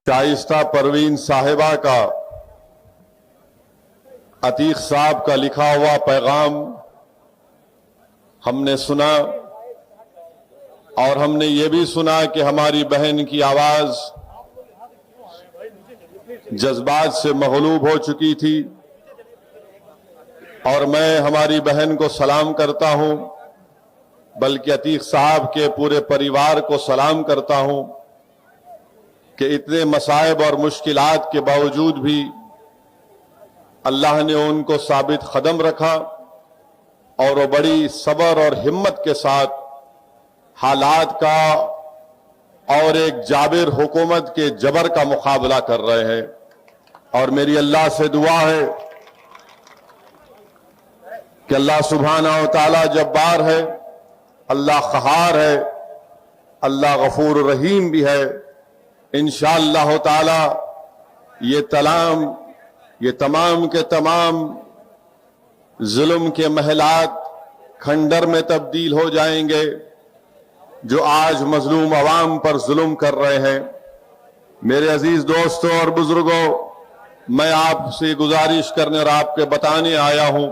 शाइस्ता परवीन साहिबा का अतीक साहब का लिखा हुआ पैगाम हमने सुना और हमने ये भी सुना कि हमारी बहन की आवाज जज्बात से मगलूब हो चुकी थी। और मैं हमारी बहन को सलाम करता हूं, बल्कि अतीक साहब के पूरे परिवार को सलाम करता हूं कि इतने मसाइब और मुश्किलात के बावजूद भी अल्लाह ने उनको साबित कदम रखा और वो बड़ी सब्र और हिम्मत के साथ हालात का और एक जाबिर हुकूमत के जबर का मुकाबला कर रहे हैं। और मेरी अल्लाह से दुआ है कि अल्लाह सुब्हाना व तआला जब्बार है, अल्लाह क़हार है, अल्लाह गफूर रहीम भी है। इंशाअल्लाह ताला ये तमाम के तमाम जुल्म के महलात खंडर में तब्दील हो जाएंगे जो आज मजलूम अवाम पर जुल्म कर रहे हैं। मेरे अजीज दोस्तों और बुजुर्गों, मैं आपसे गुजारिश करने और आपके बताने आया हूं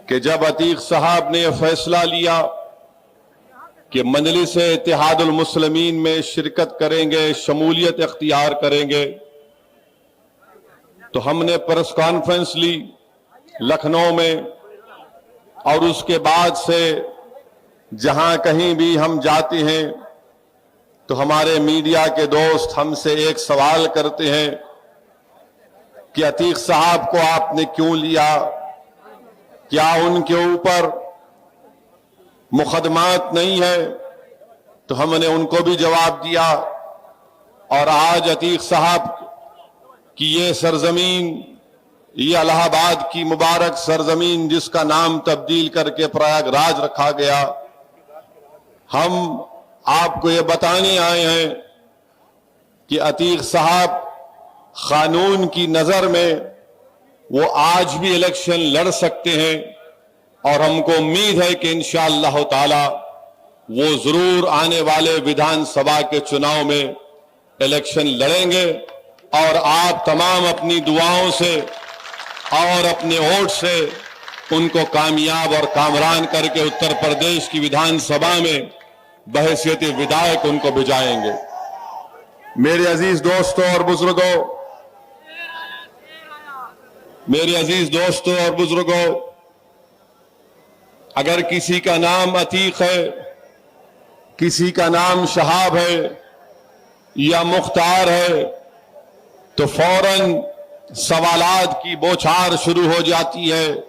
कि जब अतीक साहब ने यह फैसला लिया कि मजलिस इत्तेहादुल मुस्लिमीन में शिरकत करेंगे, शमूलियत इख्तियार करेंगे, तो हमने प्रेस कॉन्फ्रेंस ली लखनऊ में। और उसके बाद से जहां कहीं भी हम जाते हैं तो हमारे मीडिया के दोस्त हमसे एक सवाल करते हैं कि अतीक साहब को आपने क्यों लिया, क्या उनके ऊपर मुकदमात नहीं है? तो हमने उनको भी जवाब दिया। और आज अतीक साहब की ये सरजमीन, ये इलाहाबाद की मुबारक सरजमीन जिसका नाम तब्दील करके प्रयागराज रखा गया, हम आपको ये बताने आए हैं कि अतीक साहब कानून की नजर में वो आज भी इलेक्शन लड़ सकते हैं और हमको उम्मीद है कि इंशाअल्लाह ताला वो जरूर आने वाले विधानसभा के चुनाव में इलेक्शन लड़ेंगे। और आप तमाम अपनी दुआओं से और अपने वोट से उनको कामयाब और कामरान करके उत्तर प्रदेश की विधानसभा में बहैसियत विधायक उनको भिजाएंगे। मेरे अजीज दोस्तों और बुजुर्गों, अगर किसी का नाम अतीक है, किसी का नाम शहाब है या मुख्तार है, तो फौरन सवालात की बौछार शुरू हो जाती है।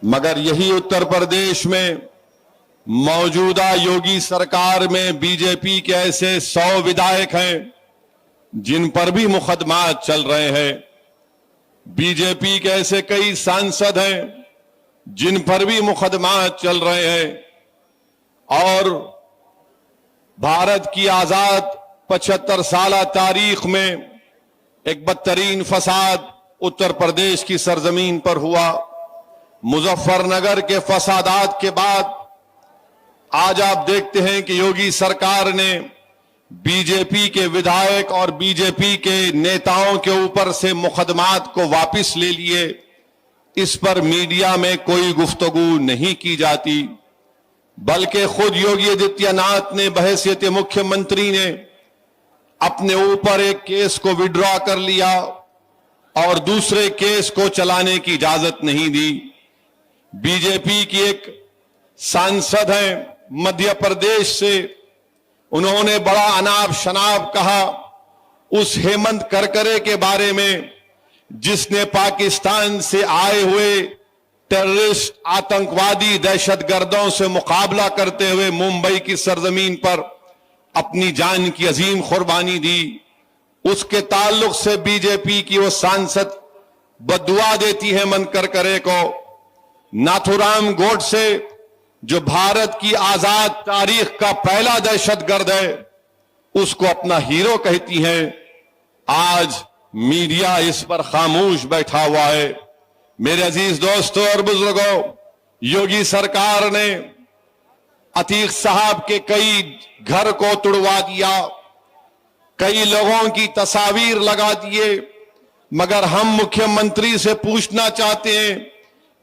मगर यही उत्तर प्रदेश में मौजूदा योगी सरकार में बीजेपी के ऐसे 100 विधायक हैं जिन पर भी मुकदमात चल रहे हैं। बीजेपी के ऐसे कई सांसद हैं जिन पर भी मुकदमात चल रहे हैं। और भारत की आजाद 75 साल तारीख में एक बदतरीन फसाद उत्तर प्रदेश की सरजमीन पर हुआ। मुजफ्फरनगर के फसादात के बाद आज आप देखते हैं कि योगी सरकार ने बीजेपी के विधायक और बीजेपी के नेताओं के ऊपर से मुकदमात को वापस ले लिए। इस पर मीडिया में कोई गुफ्तगू नहीं की जाती, बल्कि खुद योगी आदित्यनाथ ने बहैसियत मुख्यमंत्री ने अपने ऊपर एक केस को विड्रॉ कर लिया और दूसरे केस को चलाने की इजाजत नहीं दी। बीजेपी की एक सांसद हैं मध्य प्रदेश से, उन्होंने बड़ा अनाप शनाप कहा उस हेमंत करकरे के बारे में जिसने पाकिस्तान से आए हुए टेररिस्ट, आतंकवादी, दहशतगर्दों से मुकाबला करते हुए मुंबई की सरजमीन पर अपनी जान की अजीम कुर्बानी दी। उसके ताल्लुक से बीजेपी की वो सांसद बददुआ देती है हेमंत करकरे को। नाथुराम गोडसे जो भारत की आजाद तारीख का पहला दहशतगर्द है, उसको अपना हीरो कहती हैं। आज मीडिया इस पर खामोश बैठा हुआ है। मेरे अजीज दोस्तों और बुजुर्गों, योगी सरकार ने अतीक साहब के कई घर को तुड़वा दिया, कई लोगों की तस्वीर लगा दिए, मगर हम मुख्यमंत्री से पूछना चाहते हैं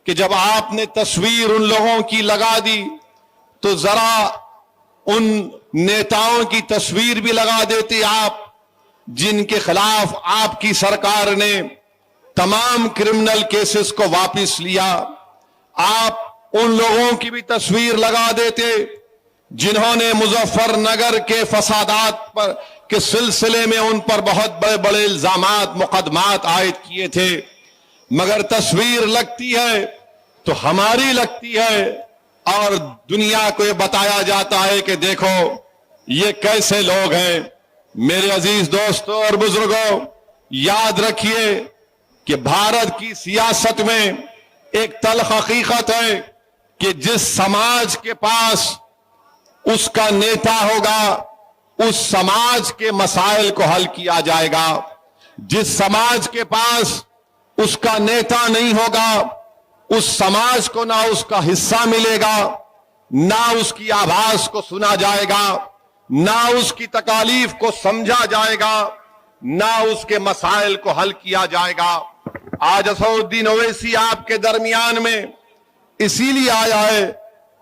कि जब आपने तस्वीर उन लोगों की लगा दी तो जरा उन नेताओं की तस्वीर भी लगा देते आप, जिनके खिलाफ आपकी सरकार ने तमाम क्रिमिनल केसेस को वापस लिया। आप उन लोगों की भी तस्वीर लगा देते जिन्होंने मुजफ्फरनगर के फसादात पर के सिलसिले में उन पर बहुत बड़े बड़े इल्जामात मुकदमात आयद किए थे, मगर तस्वीर लगती है तो हमारी लगती है और दुनिया को ये बताया जाता है कि देखो ये कैसे लोग हैं। मेरे अजीज दोस्तों और बुजुर्गों, याद रखिए कि भारत की सियासत में एक तल्ख हकीकत है कि जिस समाज के पास उसका नेता होगा उस समाज के मसाइल को हल किया जाएगा। जिस समाज के पास उसका नेता नहीं होगा उस समाज को ना उसका हिस्सा मिलेगा, ना उसकी आवाज को सुना जाएगा, ना उसकी तकालीफ को समझा जाएगा, ना उसके मसाइल को हल किया जाएगा। आज असदुद्दीन ओवैसी आपके दरमियान में इसीलिए आया है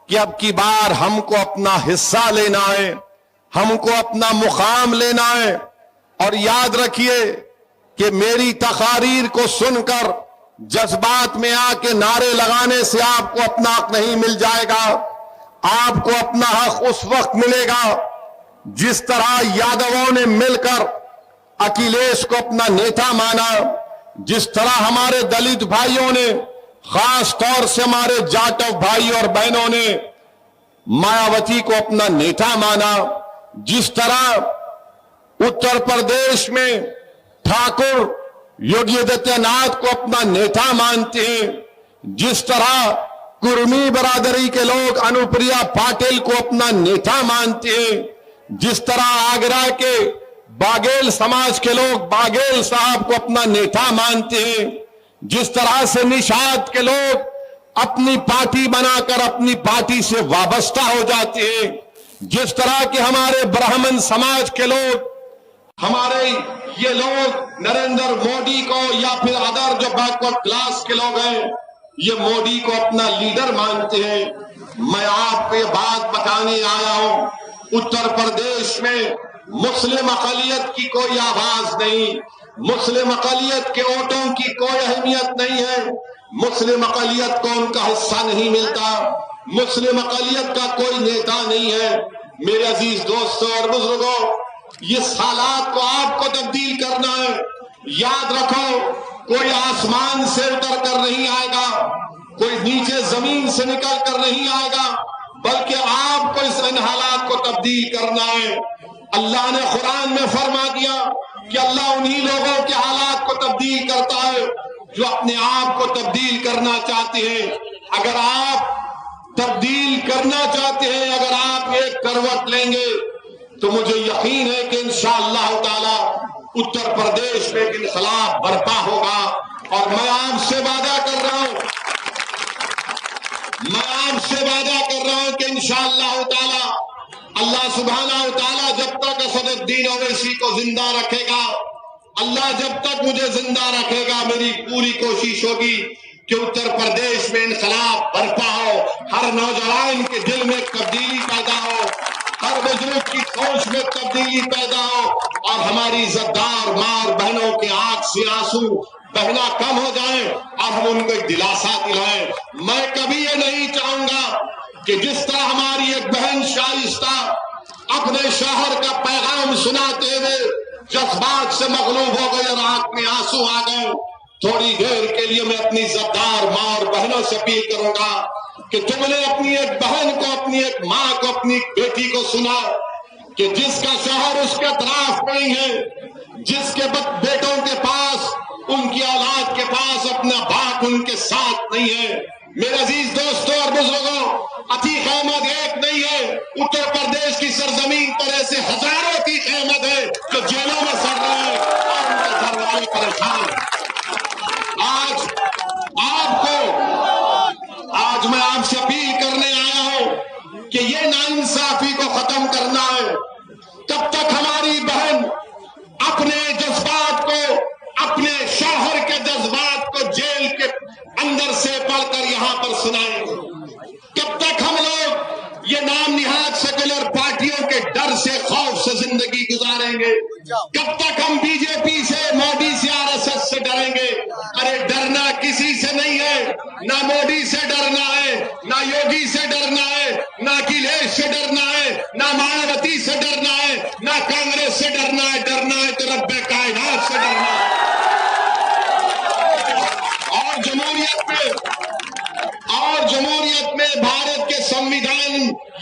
कि अब की बार हमको अपना हिस्सा लेना है, हमको अपना मुकाम लेना है। और याद रखिए कि मेरी तकारीर को सुनकर जज्बात में आके नारे लगाने से आपको अपना हक नहीं मिल जाएगा। आपको अपना हक उस वक्त मिलेगा जिस तरह यादवों ने मिलकर अखिलेश को अपना नेता माना, जिस तरह हमारे दलित भाइयों ने, खास तौर से हमारे जाटव भाई और बहनों ने मायावती को अपना नेता माना, जिस तरह उत्तर प्रदेश में ठाकुर योगी आदित्यनाथ को अपना नेता मानते हैं, जिस तरह कुर्मी बरादरी के लोग अनुप्रिया पाटिल को अपना नेता मानते हैं, जिस तरह आगरा के बाघेल समाज के लोग बाघेल साहब को अपना नेता मानते हैं, जिस तरह से निषाद के लोग अपनी पार्टी बनाकर अपनी पार्टी से वाबस्ता हो जाते हैं, जिस तरह के हमारे ब्राह्मण समाज के लोग, हमारे ये लोग नरेंद्र मोदी को या फिर अदर जो बैकवर्ड क्लास के लोग हैं ये मोदी को अपना लीडर मानते हैं। मैं आपको ये बात बताने आया हूं, उत्तर प्रदेश में मुस्लिम अक़लियत की कोई आवाज नहीं, मुस्लिम अक़लियत के वोटों की कोई अहमियत नहीं है, मुस्लिम अक़लियत को उनका हिस्सा नहीं मिलता, मुस्लिम अक़लियत का कोई नेता नहीं है। मेरे अजीज दोस्तों और बुजुर्गों, ये हालात को आपको तब्दील करना है। याद रखो, कोई आसमान से उतर कर नहीं आएगा, कोई नीचे जमीन से निकल कर नहीं आएगा, बल्कि आपको इन हालात को तब्दील करना है। अल्लाह ने कुरान में फरमा दिया कि अल्लाह उन्हीं लोगों के हालात को तब्दील करता है जो अपने आप को तब्दील करना चाहते हैं। अगर आप तब्दील करना चाहते हैं, अगर आप एक करवट लेंगे तो मुझे यकीन है कि इंशाअल्लाह ताला उत्तर प्रदेश में इनकलाब बर्पा होगा। और मैं आपसे वादा कर रहा हूं, कि इंशाअल्लाह ताला अल्लाह सुब्हानहू ताला जब तक असदुद्दीन ओवैसी को जिंदा रखेगा, अल्लाह जब तक मुझे जिंदा रखेगा, मेरी पूरी कोशिश होगी कि उत्तर प्रदेश में इनकलाब बर्पा हो, हर नौजवान के दिल में तब्दीली पैदा हो, हर बुजुर्ग की सोच में तब्दीली पैदा हो और हमारी इज्जतदार माँ बहनों के आंख से आंसू बहना कम हो जाए और हम उनको एक दिलासा दिलाएं। मैं कभी ये नहीं चाहूंगा कि जिस तरह हमारी एक बहन शाइस्ता अपने शौहर का पैगाम सुनाते हुए जज्बात से मगलूब हो गए और आंख में आंसू आ गए। थोड़ी देर के लिए मैं अपनी इज्जतदार माँ और बहनों से अपील करूंगा कि तुमने अपनी एक बहन को, अपनी एक माँ को, अपनी बेटी को सुना कि जिसका शौहर उसके तरफ नहीं है, जिसके बेटों के पास, उनकी औलाद के पास अपना बाप उनके साथ नहीं है। मेरे अजीज दोस्तों और बुजुर्गों, अतीक अहमद एक नहीं है, उत्तर प्रदेश की सरजमीन पर ऐसे हजारों अतीक अहमद है जो जेलों में सड़ रहे हैं और उनके घर वाले परेशान। आज मैं आपसे अपील करने आया हूं कि ये नाइंसाफी को खत्म करना है। तब तक हमारी बहन से पढ़कर यहां पर सुनाएंगे। कब तक हम लोग ये नाम निहाद सेकुलर पार्टियों के डर से, खौफ से जिंदगी गुजारेंगे? कब तक हम बीजेपी से, मोदी से, आरएसएस से डरेंगे? अरे डरना किसी से नहीं है, ना मोदी से डरना है, ना योगी से डरना है, ना अखिलेश से डरना है, ना मायावती से डरना है, ना कांग्रेस से डरना है। डरना है तो रब्बे कायनात से डरना है। और जमहूरियत में भारत के संविधान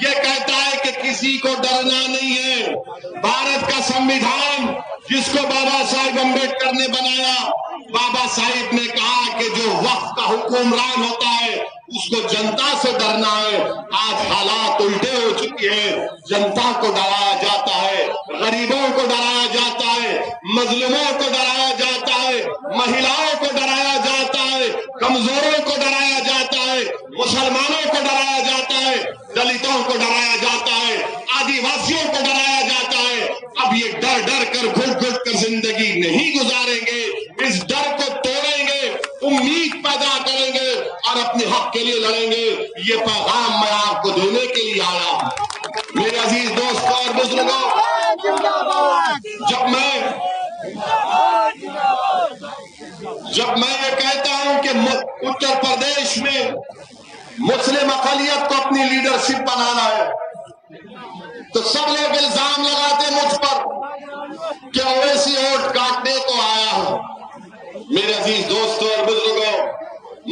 ये कहता है कि किसी को डरना नहीं है। भारत का संविधान जिसको बाबा साहिब अम्बेडकर ने बनाया, बाबा साहिब ने कहा कि जो वक्त का हुक्मरान होता है उसको जनता से डरना है। आज हालात उल्टे हो चुके हैं, जनता को डराया जाता है, गरीबों को डराया जाता है, मजलूमों को डराया जाता है, महिलाओं को डराया जाता है, कमजोरों को डराया जाता है, मुसलमानों को डराया जाता है, दलितों को डराया जाता है, आदिवासियों को डराया जाता है। अब ये डर डर कर, घुट घुट कर जिंदगी नहीं गुजारेंगे, इस डर को तोड़ेंगे, उम्मीद पैदा करेंगे और अपने हक के लिए लड़ेंगे। ये पैगाम मैं आपको देने के लिए आया हूं। मेरे अजीज दोस्तों और बुजुर्गों, जब मैं ये कहता हूं कि उत्तर प्रदेश में मुस्लिम अक़लियत को अपनी लीडरशिप बनाना है, तो सब लोग इल्जाम लगाते मुझ पर कि ओवैसी वोट काटने को आया हूं। मेरे अजीज दोस्तों और बुजुर्गों,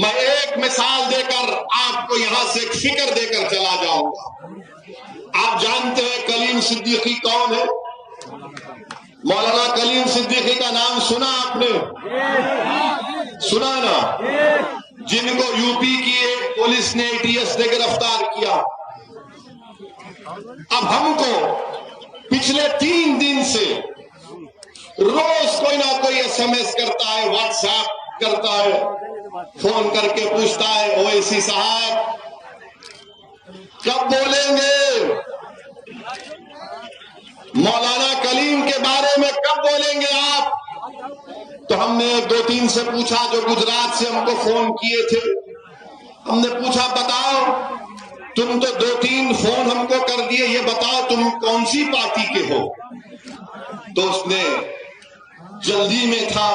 मैं एक मिसाल देकर आपको यहां से एक फिक्र देकर चला जाऊंगा। आप जानते हैं कलीम सिद्दीकी कौन है? मौलाना कलीम सिद्दीकी का नाम सुना आपने? सुना ना? जिनको यूपी की एक पुलिस ने, एटीएस ने गिरफ्तार किया। अब हमको पिछले 3 दिन से रोज कोई ना कोई एसएमएस करता है, व्हाट्सएप करता है, फोन करके पूछता है, ओवैसी साहब कब बोलेंगे? मौलाना कलीम के बारे में कब बोलेंगे आप? तो हमने 2-3 से पूछा जो गुजरात से हमको फोन किए थे। हमने पूछा बताओ, तुम तो 2-3 फोन हमको कर दिए, ये बताओ तुम कौन सी पार्टी के हो? तो उसने जल्दी में था।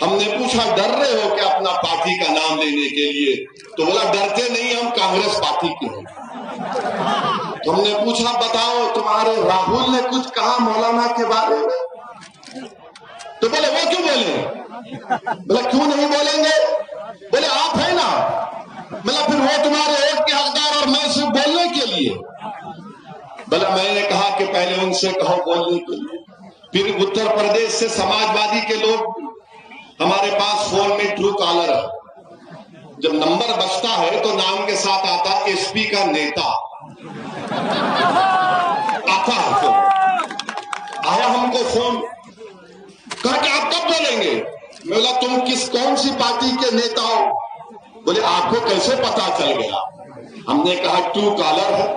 हमने पूछा डर रहे हो क्या अपना पार्टी का नाम लेने के लिए? तो बोला डरते नहीं, हम कांग्रेस पार्टी के हैं। तो हमने पूछा बताओ तुम्हारे राहुल ने कुछ कहा मौलाना के बारे में? तो बोले वो क्यों बोले? बोला क्यों नहीं बोलेंगे? बोले आप है ना। बोला फिर वो तुम्हारे वोट के हकदार और मैं सिर्फ बोलने के लिए? बोला मैंने कहा कि पहले उनसे कहो बोलने के लिए। फिर उत्तर प्रदेश से समाजवादी के लोग हमारे पास फोन में ट्रू कॉलर है, जब नंबर बजता है तो नाम के साथ आता है एसपी का नेता आता है। तो आया हमको फोन, कहा कि आप कब बोलेंगे? मैं बोला तुम कौन सी पार्टी के नेता हो? बोले आपको कैसे पता चल गया? हमने कहा ट्रू कॉलर है।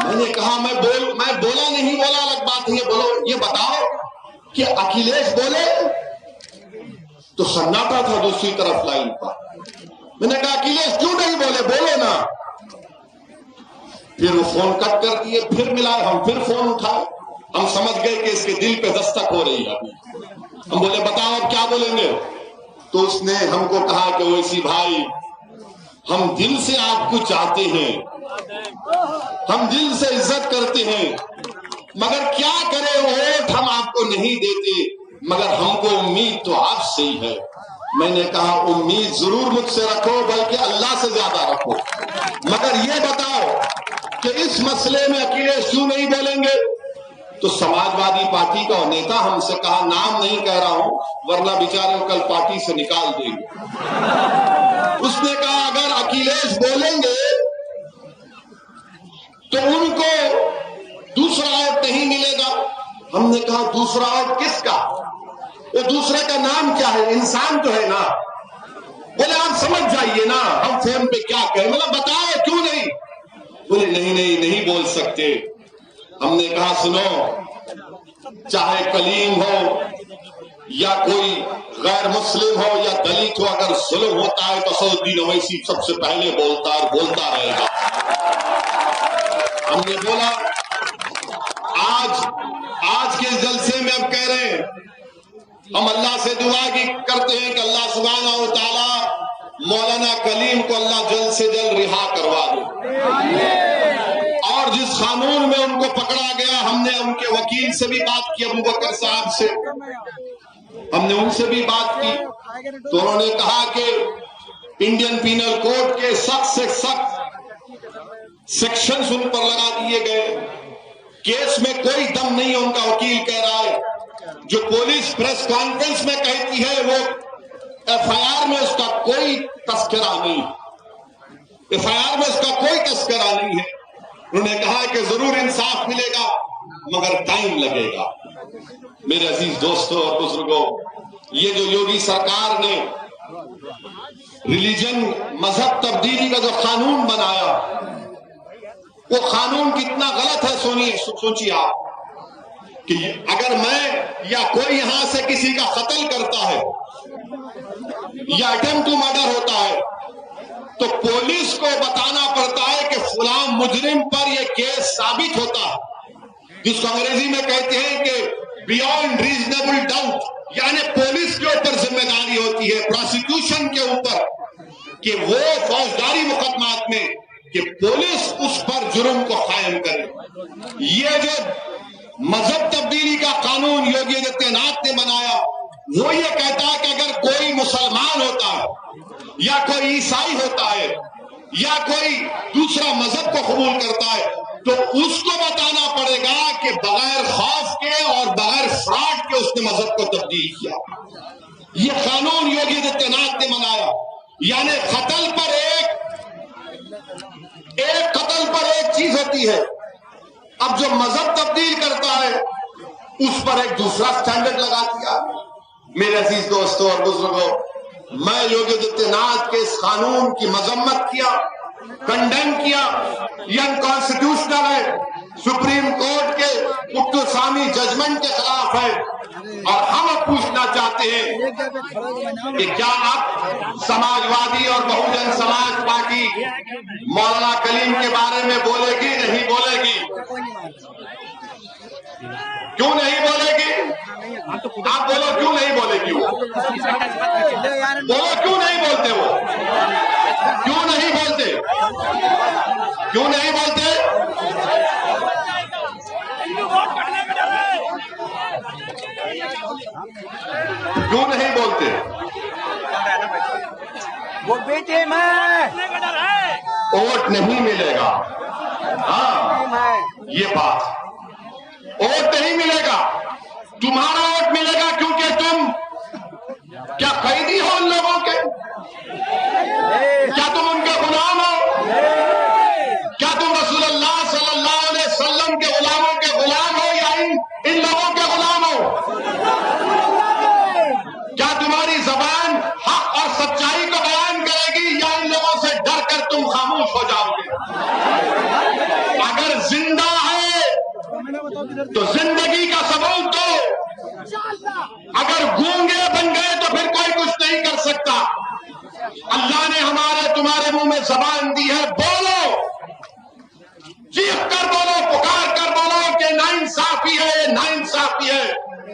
मैंने कहा मैं बोला नहीं, बोला अलग बात है, बोलो ये बताओ कि अखिलेश बोले? तो सन्नाटा था दूसरी तरफ लाइन पर। मैंने कहा अखिलेश क्यों नहीं बोले, बोलो ना। फिर वो फोन कट कर दिए, फिर मिलाए, हम फिर फोन उठाए। हम समझ गए कि इसके दिल पे दस्तक हो रही है अभी। हम बोले बताओ अब क्या बोलेंगे? तो उसने हमको कहा कि ओवैसी भाई हम दिल से आपको चाहते हैं, हम दिल से इज्जत करते हैं, मगर क्या करें वोट हम आपको नहीं देते, मगर हमको उम्मीद तो आपसे ही है। मैंने कहा उम्मीद जरूर मुझसे रखो, बल्कि अल्लाह से ज्यादा रखो, मगर ये बताओ कि इस मसले में अखिलेश क्यों नहीं बोलेंगे? तो समाजवादी पार्टी का नेता हमसे कहा नाम नहीं कह रहा हूं वरना बेचारे कल पार्टी से निकाल देंगे। उसने कहा अगर अखिलेश बोलेंगे तो उनको दूसरा वोट नहीं मिलेगा। हमने कहा दूसरा वोट किसका? वो दूसरे का नाम क्या है? इंसान तो है ना। बोले आप समझ जाइए ना, हम फोन पे क्या कहें? मतलब बताओ क्यों नहीं? बोले नहीं बोल सकते। हमने कहा सुनो, चाहे कलीम हो, या कोई गैर मुस्लिम हो या दलित हो, अगर जुल्म होता है तो असदुद्दीन ओवैसी सबसे पहले बोलता और बोलता रहेगा। हमने बोला आज के जलसे में अब कह रहे हैं, हम अल्लाह से दुआ की करते हैं कि अल्लाह सुब्हानहू व तआला मौलाना कलीम को अल्लाह जल्द से जल्द रिहा करवा दे। और जिस कानून में उनको पकड़ा गया, हमने उनके वकील से भी बात की, अबू बकर साहब से हमने उनसे भी बात की, तो उन्होंने कहा कि इंडियन पीनल कोड के सख्त से सख्त सेक्शंस उन पर लगा दिए गए। केस में कोई दम नहीं है, उनका वकील कह रहा है। जो पुलिस प्रेस कॉन्फ्रेंस में कहती है वो एफआईआर में उसका कोई तस्करा नहीं, एफआईआर में उसका कोई तस्करा नहीं है। उन्होंने कहा कि जरूर इंसाफ मिलेगा मगर टाइम लगेगा। मेरे अजीज दोस्तों और बुजुर्गों, ये जो योगी सरकार ने रिलीजन मजहब तब्दीली का जो कानून बनाया, वो कानून कितना गलत है सोचिए आप कि अगर मैं या कोई यहां से किसी का कत्ल करता है या अटेम्प्ट टू मर्डर होता है तो पुलिस को बताना पड़ता है कि फलां मुजरिम पर यह केस साबित होता है, जिसको अंग्रेजी में कहते हैं कि बियॉन्ड रीजनेबल डाउट, यानी पुलिस के ऊपर जिम्मेदारी होती है, प्रोसिक्यूशन के ऊपर, कि वो फौजदारी मुकदमात में कि पुलिस उस पर जुर्म को कायम करे। ये जो मजहब तब्दीली का कानून योगी आदित्यनाथ ने बनाया, वो ये कहता है कि अगर कोई मुसलमान होता है या कोई ईसाई होता है या कोई दूसरा मजहब को कबूल करता है तो उसको बताना पड़ेगा कि बगैर खौफ के और बगैर फ्रॉड के उसने मजहब को तब्दील किया। ये कानून योगी आदित्यनाथ ने बनाया, यानी कत्ल पर एक चीज होती है, अब जो मजहब तब्दील करता है उस पर एक दूसरा स्टैंडर्ड लगा दिया। मेरे अजीज दोस्तों और बुजुर्गों, मैं योगी आदित्यनाथ के इस कानून की मजम्मत किया, कंडेम किया। ये अनकॉन्स्टिट्यूशनल है, सुप्रीम कोर्ट के मुक्तसामी जजमेंट के खिलाफ है। और हम अब पूछना चाहते हैं कि क्या आप समाजवादी और बहुजन समाज पार्टी मौलाना कलीम के बारे में बोलेगी, नहीं बोलेगी? क्यों नहीं बोलेगी? आप बोलो क्यों नहीं बोलेगी? वो बोलो क्यों नहीं बोलते? वो क्यों नहीं बोलते? क्यों नहीं बोलते? क्यों नहीं बोलते? वो बेटे में वोट नहीं मिलेगा। हाँ, ये बात, वोट नहीं मिलेगा। तुम्हारा वोट मिलेगा क्योंकि तुम क्या कैदी हो उन लोगों के? क्या तुम उनके गुलाम हो? क्या तुम रसूलुल्लाह सल्लल्लाहु अलैहि वसल्लम के गुलामों के गुलाम हो या इन लोगों के गुलाम हो? क्या तुम्हारी जबान हक और सच्चाई को बयान करेगी या इन लोगों से डर कर तुम खामोश हो जाओगे? अगर जिंदा है तो जिंदगी का सबूत दो, अगर गूंगे बन गए तो फिर कोई कुछ नहीं कर सकता। अल्लाह ने हमारे तुम्हारे मुंह में जबान दी है, बोलो, चीख कर बोलो, पुकार कर बोलो कि नाइंसाफी है, नाइंसाफी है।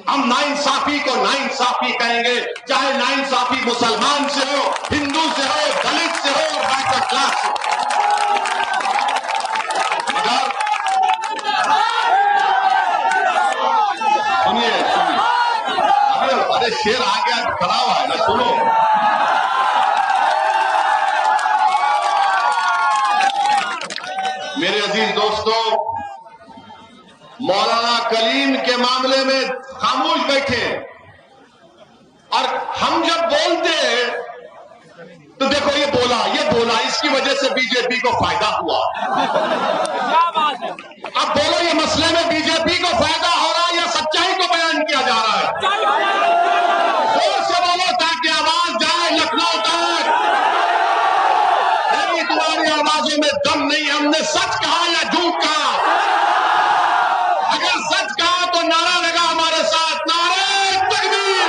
हम नाइंसाफी को नाइंसाफी कहेंगे, चाहे नाइंसाफी मुसलमान से हो, हिंदू से हो, दलित से हो, बैकवर्ड क्लास से। सुनिए, अरे शेर आ गया, खड़ा हुआ है ना, सुनो। मेरे अजीज दोस्तों, मौलाना कलीम के मामले में खामोश बैठे और हम जब बोलते हैं तो देखो ये बोला, इसकी वजह से बीजेपी को फायदा हुआ। अब बोलो, ये मसले में बीजेपी को फायदा हो रहा है या सच्चाई को बयान किया जा रहा है? जोर से बोलो ताकि आवाज जाए लखनऊ तक। नहीं, तुम्हारी आवाजों में दम नहीं। हमने सच कहा या झूठ कहा? अगर सच कहा तो नारा लगा हमारे साथ, नारे तकबीर।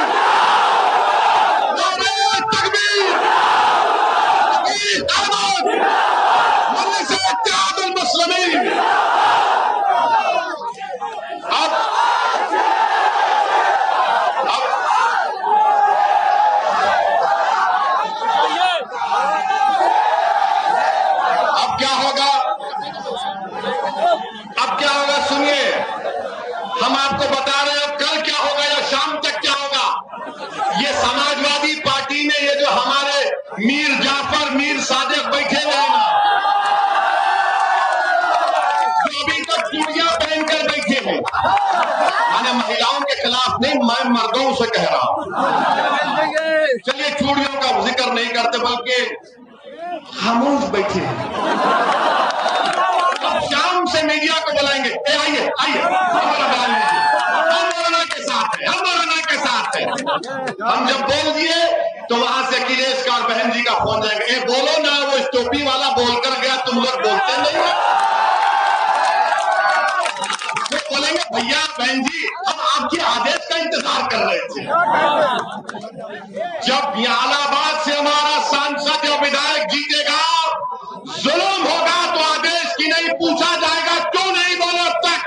आपको बता रहे हो कल क्या होगा या शाम तक क्या होगा। ये समाजवादी पार्टी में ये जो हमारे मीर जाफर मीर सादिक बैठे हुए हैं ना, जो अभी तक चूड़ियां पहनकर बैठे हैं, मैंने महिलाओं के खिलाफ नहीं, मैं मर्दों से कह रहा हूं। चलिए चूड़ियों का जिक्र नहीं करते बल्कि खामोश बैठे हैं। शाम से मीडिया को बुलाएंगे, आइए आइए हमारा बयान लीजिए, हम मौलाना के साथ हैं, हम मौलाना के साथ हैं। हम जब बोल दिए तो वहां से अखिलेश का और बहन जी का फोन जाएंगे, ए बोलो ना, वो इस टोपी वाला बोलकर गया, तुम लोग बोलते नहीं हो। तो बोलेंगे भैया बहन जी हम आपके आदेश का इंतजार कर रहे थे। जब इलाहाबाद से हमारा सांसद या विधायक जीतेगा, जुल्म होगा तो आदेश की नहीं पूछा जाएगा क्यों नहीं बोले अब तक।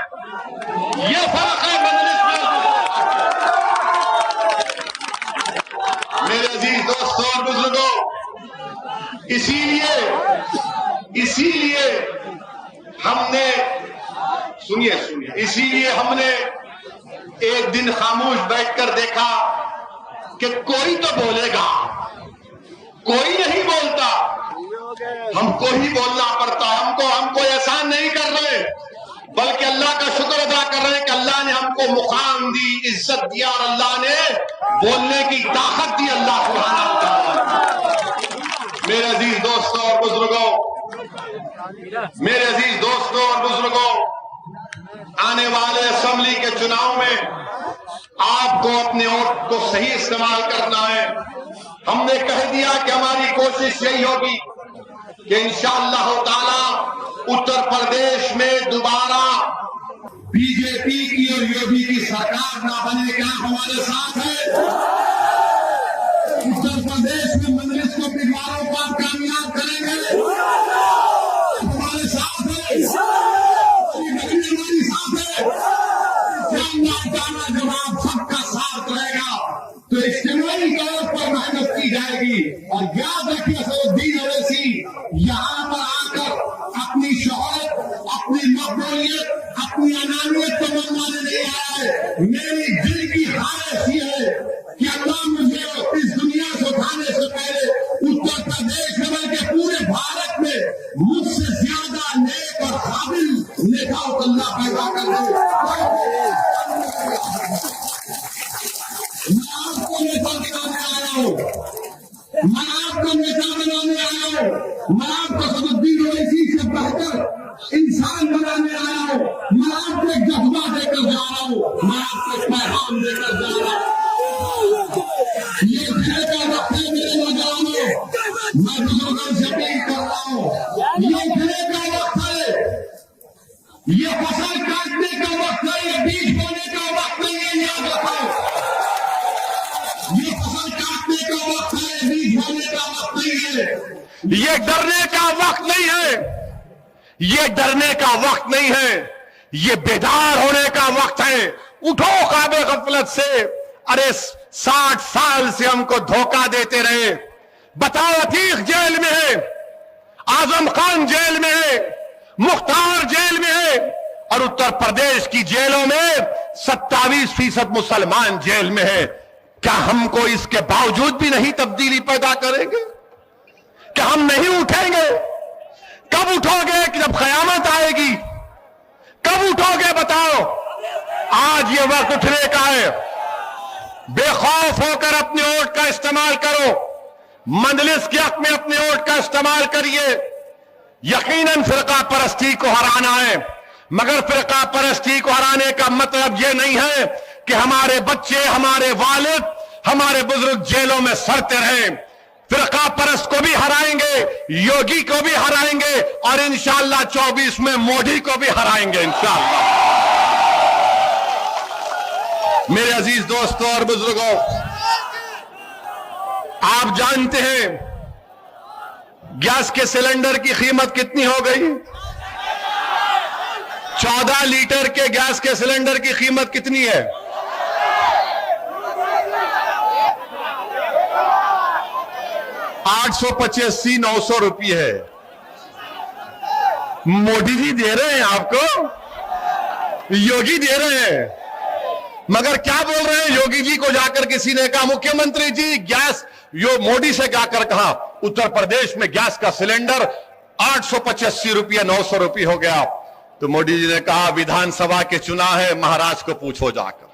ये फर्क है मजलिस में। मेरे अजीज दोस्तों और बुजुर्गों, इसीलिए हमने इसीलिए हमने एक दिन खामोश बैठकर देखा कि कोई तो बोलेगा, कोई नहीं बोलता, हमको ही बोलना पड़ता है। हमको एहसान नहीं कर रहे बल्कि अल्लाह का शुक्र अदा कर रहे हैं कि अल्लाह ने हमको मुकाम दी, इज्जत दिया और अल्लाह ने बोलने की ताकत दी। अल्लाह सुब्हानहू व तआला। मेरे अजीज दोस्तों और बुजुर्गों, आने वाले असेंबली के चुनाव में आपको अपने वोट को सही इस्तेमाल करना है। हमने कह दिया कि हमारी कोशिश यही होगी कि इंशाअल्लाह ताला उत्तर प्रदेश में दोबारा बीजेपी की और योगी की सरकार ना बने, क्या हमारे साथ है? उत्तर प्रदेश में मजलिस को बिगवारों को आप कामयाब करेंगे, हमारे साथ है, हमारी साथ है। जब आप सबका साथ रहेगा तो इज्तिमाई तौर पर मेहनत की जाएगी। और याद रखिए सऊद्दीन अवैसी यहाँ पर आकर अपनी शोहरत, अपनी मकबूलियत, अपनी अनानियत को मनवाने नहीं आया है। मेरी दिल की ख्वाहिश ये है कि अल्लाह मुझे इस दुनिया से उठाने से पहले उत्तर प्रदेश में बल्कि पूरे भारत में मुझसे ज्यादा नेक और काबिल नेताओं को अल्लाह पैदा कर दे। मैं आपको नेता बनाने आया हूँ, मैं आपको नेता बनाने आया हूँ, मैं आपको सऊद्दीन अवैसी से बेहतर इंसान बनाने आया हूँ, मैं आपको एक जज्बा देकर जा रहा हूँ, मैं आपको एक पैगाम देकर जा रहा हूँ। ये खेल का वक्त है मेरे नौजवानों, मैं बुजुर्गों से अपील कर रहा हूँ, ये खेल का वक्त है, ये फसल काटने का वक्त है, ये बीज बोने का वक्त नहीं है, याद रखो। ये फसल काटने का वक्त है, बीज बोने का वक्त नहीं है। ये डरने का वक्त नहीं है, ये डरने का वक्त नहीं है, ये बेदार होने का वक्त है। उठो ख्वाबे गफलत से। अरे 60 साल से हमको धोखा देते रहे। बताओ, अतीक जेल में है, आजम खान जेल में है, मुख्तार जेल में है और उत्तर प्रदेश की जेलों में 27% मुसलमान जेल में है। क्या हमको इसके बावजूद भी नहीं तब्दीली पैदा करेंगे? क्या हम नहीं उठेंगे? कब उठोगे? कि जब कयामत आएगी। कब उठोगे बताओ? आज ये वक्त उठने का है। बेखौफ होकर अपने वोट का इस्तेमाल करो। मजलिस के हक में अपने वोट का इस्तेमाल करिए। यकीनन फिरका परस्ती को हराना है, मगर फिरका परस्ती को हराने का मतलब यह नहीं है कि हमारे बच्चे, हमारे वालिद, हमारे बुजुर्ग जेलों में सड़ते रहें। फिरका परस्त को भी हराएंगे, योगी को भी हराएंगे और इंशाअल्लाह 24 में मोदी को भी हराएंगे इंशाअल्लाह। मेरे अजीज दोस्तों और बुजुर्गों, आप जानते हैं गैस के सिलेंडर की कीमत कितनी हो गई? 14 लीटर के गैस के सिलेंडर की कीमत कितनी है? 885-900 रुपये है। मोदी जी दे रहे हैं आपको, योगी दे रहे हैं। मगर क्या बोल रहे हैं योगी जी को जाकर किसी ने कहा मुख्यमंत्री जी गैस, यो मोदी से जाकर कहा उत्तर प्रदेश में गैस का सिलेंडर 885 रुपये 900 रुपये हो गया। तो मोदी जी ने कहा विधानसभा के चुनाव है, महाराज को पूछो जाकर।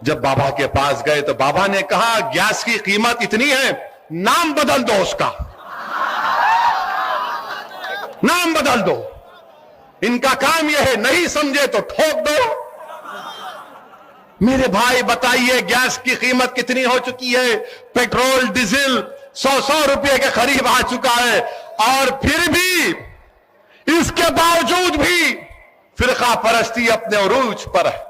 जब बाबा के पास गए तो बाबा ने कहा गैस की कीमत इतनी है, नाम बदल दो उसका, नाम बदल दो। इनका काम यह है, नहीं समझे तो ठोक दो। मेरे भाई बताइए गैस की कीमत कितनी हो चुकी है? पेट्रोल डीजल 100 रुपए के करीब आ चुका है, और फिर भी इसके बावजूद भी फिरका परस्ती अपने उरूज पर है।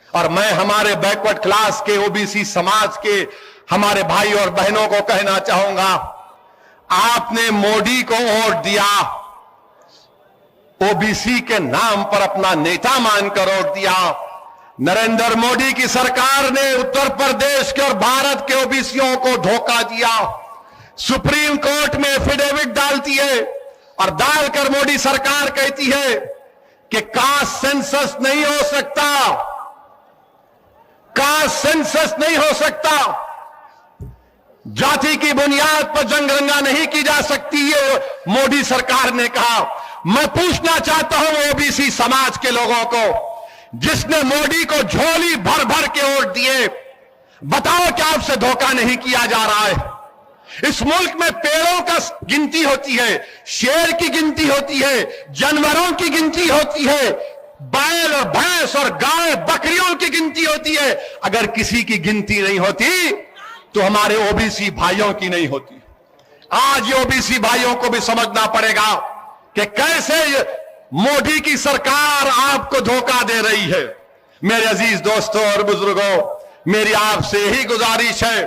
और मैं हमारे बैकवर्ड क्लास के ओबीसी समाज के हमारे भाई और बहनों को कहना चाहूंगा, आपने मोदी को वोट दिया, ओबीसी के नाम पर अपना नेता मानकर वोट दिया। नरेंद्र मोदी की सरकार ने उत्तर प्रदेश के और भारत के ओबीसीओं को धोखा दिया। सुप्रीम कोर्ट में एफिडेविट डालती है और डालकर मोदी सरकार कहती है कि कास्ट सेंसस नहीं हो सकता, कास्ट सेंसस नहीं हो सकता, जाति की बुनियाद पर जंगरंगा नहीं की जा सकती, ये मोदी सरकार ने कहा। मैं पूछना चाहता हूं ओबीसी समाज के लोगों को, जिसने मोदी को झोली भर भर के वोट दिए, बताओ क्या आपसे धोखा नहीं किया जा रहा है? इस मुल्क में पेड़ों का गिनती होती है, शेर की गिनती होती है, जानवरों की गिनती होती है, बैल और भैंस और गाय बकरियों की गिनती होती है। अगर किसी की गिनती नहीं होती तो हमारे ओबीसी भाइयों की नहीं होती। आज ये ओबीसी भाइयों को भी समझना पड़ेगा कि कैसे मोदी की सरकार आपको धोखा दे रही है। मेरे अजीज दोस्तों और बुजुर्गों, मेरी आपसे यही गुजारिश है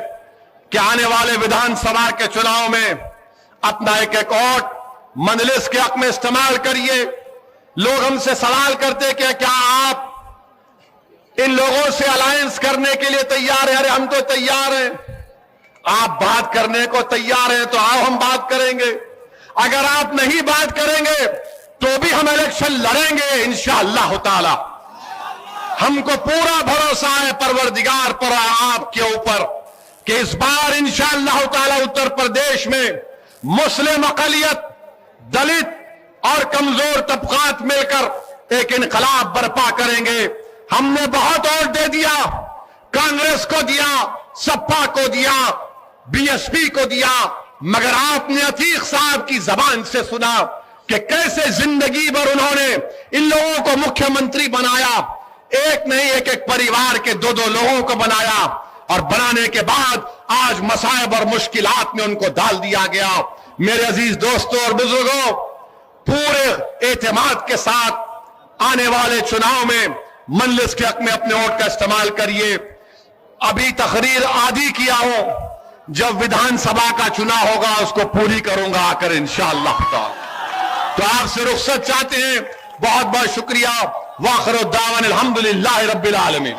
कि आने वाले विधानसभा के चुनाव में अपना एक वोट मंजलिस के हक में इस्तेमाल करिए। लोग हमसे सवाल करते कि क्या आप इन लोगों से अलायंस करने के लिए तैयार हैं? अरे हम तो तैयार हैं। आप बात करने को तैयार हैं तो आओ हम बात करेंगे। अगर आप नहीं बात करेंगे तो भी हम इलेक्शन लड़ेंगे इंशाअल्लाह ताला। हमको पूरा भरोसा है परवरदिगार पर, आपके ऊपर, कि इस बार इंशाअल्लाह ताला उत्तर प्रदेश में मुस्लिम अक़लियत, दलित और कमजोर तबकात मिलकर एक इनकलाब बर्पा करेंगे। हमने बहुत वोट दे दिया, कांग्रेस को दिया, सपा को दिया, बीएसपी को दिया, मगर आपने अतीक साहब की जबान से सुना कि कैसे जिंदगी भर उन्होंने इन लोगों को मुख्यमंत्री बनाया। एक नहीं, एक एक परिवार के दो दो लोगों को बनाया, और बनाने के बाद आज मसाइब और मुश्किलात में उनको डाल दिया गया। मेरे अजीज दोस्तों और बुजुर्गों, पूरे एतमाद के साथ आने वाले चुनाव में मंजलिस के हक में अपने वोट का इस्तेमाल करिए। अभी तकरीर आदि किया हूं, जब विधानसभा का चुनाव होगा उसको पूरी करूंगा आकर इंशाअल्लाह ताला। तो आपसे रुखसत चाहते हैं। बहुत बहुत शुक्रिया। वाखिर दावन अल्हम्दुलिल्लाहि रब्बिल आलमीन।